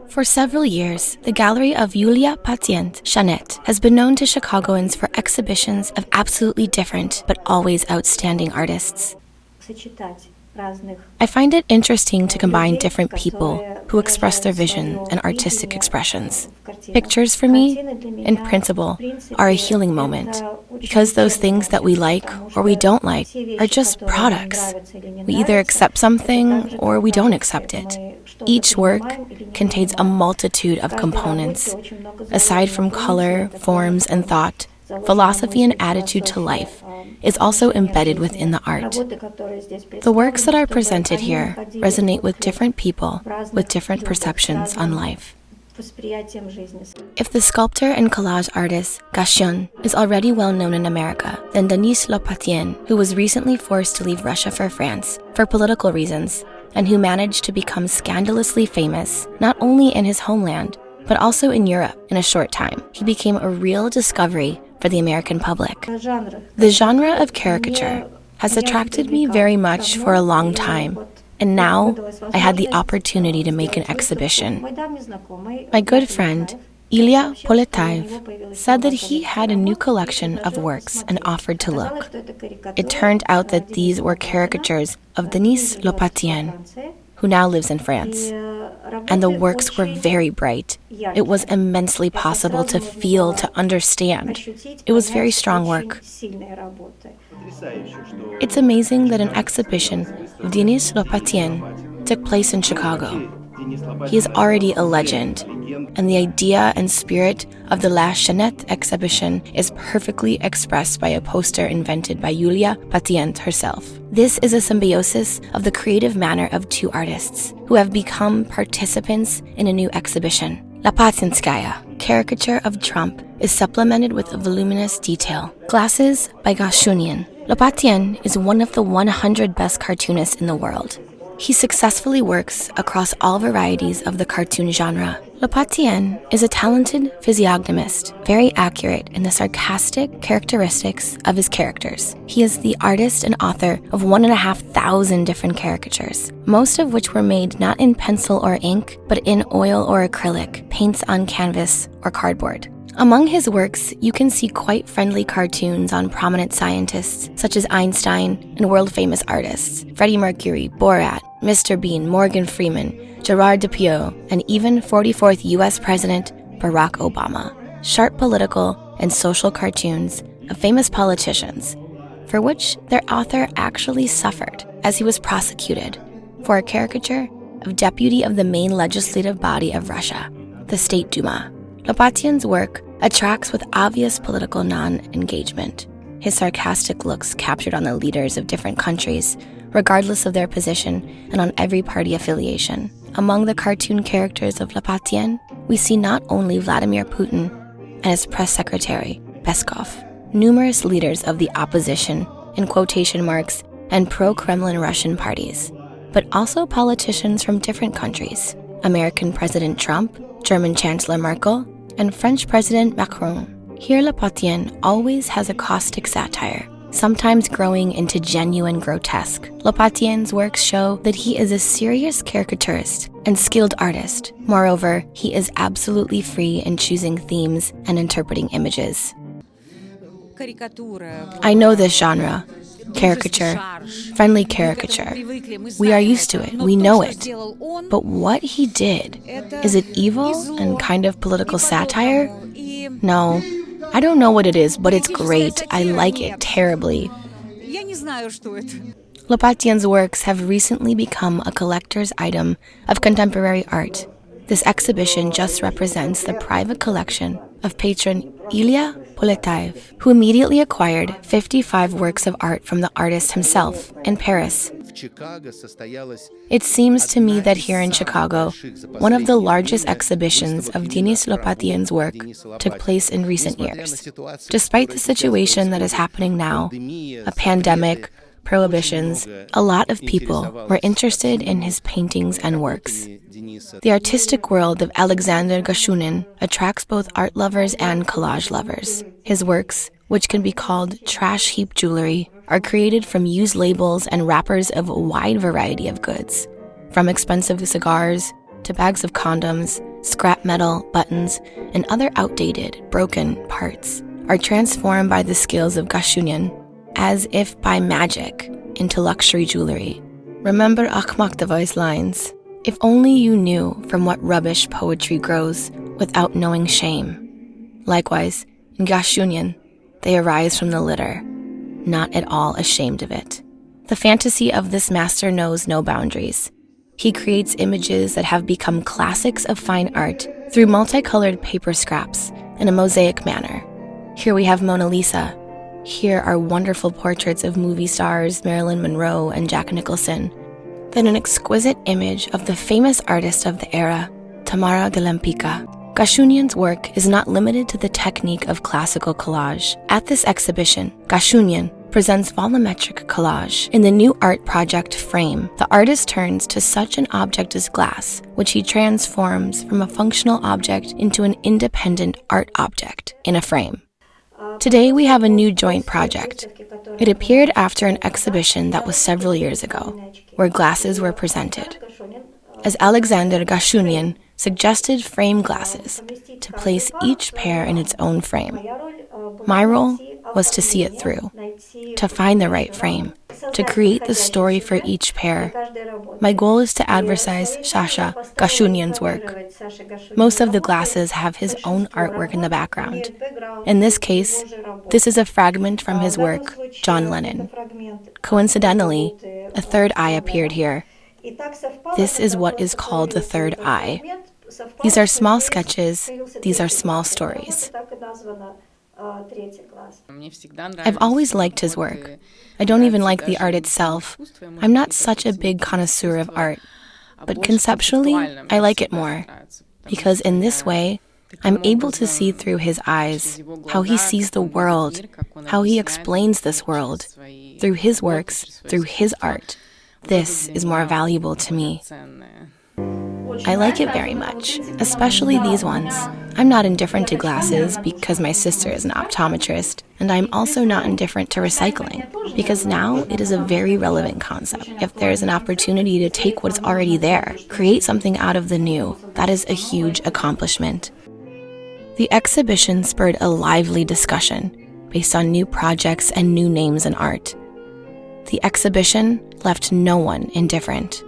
For several years, the gallery of Yulia Patient, ShANet, has been known to Chicagoans for exhibitions of absolutely different but always outstanding artists. I find it interesting to combine different people who express their vision and artistic expressions. Pictures, for me, in principle, are a healing moment, because those things that we like or we don't like are just products. We either accept something or we don't accept it. Each work contains a multitude of components. Aside from color, forms, and thought, philosophy and attitude to life is also embedded within the art. The works that are presented here resonate with different people with different perceptions on life. If the sculptor and collage artist Gashunin is already well known in America, then Denis Lopatin, who was recently forced to leave Russia for France for political reasons, and who managed to become scandalously famous not only in his homeland, but also in Europe in a short time, he became a real discovery for the American public. The genre of caricature has attracted me very much for a long time, and now I had the opportunity to make an exhibition. My good friend, Ilya Poletaev, said that he had a new collection of works and offered to look. It turned out that these were caricatures of Denis Lopatin, who now lives in France. And the works were very bright. It was immensely possible to feel, to understand. It was very strong work. It's amazing that an exhibition of Denis Lopatin took place in Chicago. He is already a legend, and the idea and spirit of the last ShANet exhibition is perfectly expressed by a poster invented by Yulia Patient herself. This is a symbiosis of the creative manner of two artists who have become participants in a new exhibition. Lopatinskaya, caricature of Trump, is supplemented with a voluminous detail. Glasses by Gashunin. Lopatin is one of the 100 best cartoonists in the world. He successfully works across all varieties of the cartoon genre. Lopatin is a talented physiognomist, very accurate in the sarcastic characteristics of his characters. He is the artist and author of 1,500 different caricatures, most of which were made not in pencil or ink, but in oil or acrylic, paints on canvas or cardboard. Among his works, you can see quite friendly cartoons on prominent scientists such as Einstein and world-famous artists Freddie Mercury, Borat, Mr. Bean, Morgan Freeman, Gerard Depardieu, and even 44th U.S. President Barack Obama. Sharp political and social cartoons of famous politicians, for which their author actually suffered as he was prosecuted for a caricature of deputy of the main legislative body of Russia, the State Duma. Lopatin's work attracts with obvious political non-engagement. His sarcastic looks captured on the leaders of different countries, regardless of their position and on every party affiliation. Among the cartoon characters of Lopatin, we see not only Vladimir Putin and his press secretary, Peskov, numerous leaders of the opposition, in quotation marks, and pro-Kremlin Russian parties, but also politicians from different countries. American President Trump, German Chancellor Merkel, and French President Macron. Here Lopatin always has a caustic satire, sometimes growing into genuine grotesque. Lopatin's works show that he is a serious caricaturist and skilled artist. Moreover, he is absolutely free in choosing themes and interpreting images. I know this genre. Caricature, friendly caricature. We are used to it, we know it. But what he did, is it evil and kind of political satire? No, I don't know what it is, but it's great. I like it terribly. Lopatin's works have recently become a collector's item of contemporary art. This exhibition just represents the private collection of patron Ilya Poletaev, who immediately acquired 55 works of art from the artist himself in Paris. It seems to me that here in Chicago, one of the largest exhibitions of Denis Lopatin's work took place in recent years. Despite the situation that is happening now, a pandemic, prohibitions, a lot of people were interested in his paintings and works. The artistic world of Alexander Gashunin attracts both art lovers and collage lovers. His works, which can be called trash heap jewelry, are created from used labels and wrappers of a wide variety of goods, from expensive cigars to bags of condoms, scrap metal, buttons, and other outdated, broken parts are transformed by the skills of Gashunin, as if by magic, into luxury jewelry. Remember Akhmaktovoy's lines, "If only you knew from what rubbish poetry grows without knowing shame." Likewise, in Gashunin, they arise from the litter, not at all ashamed of it. The fantasy of this master knows no boundaries. He creates images that have become classics of fine art through multicolored paper scraps in a mosaic manner. Here we have Mona Lisa. Here are wonderful portraits of movie stars Marilyn Monroe and Jack Nicholson. Then an exquisite image of the famous artist of the era, Tamara de Lempicka. Gashunin's work is not limited to the technique of classical collage. At this exhibition, Gashunin presents volumetric collage. In the new art project Frame, the artist turns to such an object as glass, which he transforms from a functional object into an independent art object in a frame. Today we have a new joint project. It appeared after an exhibition that was several years ago, where glasses were presented. As Alexander Gashunin suggested frame glasses to place each pair in its own frame. My role was to see it through, to find the right frame, to create the story for each pair. My goal is to advertise Sasha Gashunin's work. Most of the glasses have his own artwork in the background. In this case, this is a fragment from his work, John Lennon. Coincidentally, a third eye appeared here. This is what is called the third eye. These are small sketches, these are small stories. I've always liked his work. I don't even like the art itself. I'm not such a big connoisseur of art. But conceptually, I like it more. Because in this way, I'm able to see through his eyes, how he sees the world, how he explains this world, through his works, through his art. This is more valuable to me. I like it very much, especially these ones. I'm not indifferent to glasses because my sister is an optometrist, and I'm also not indifferent to recycling because now it is a very relevant concept. If there is an opportunity to take what's already there, create something out of the new, that is a huge accomplishment. The exhibition spurred a lively discussion based on new projects and new names in art. The exhibition left no one indifferent.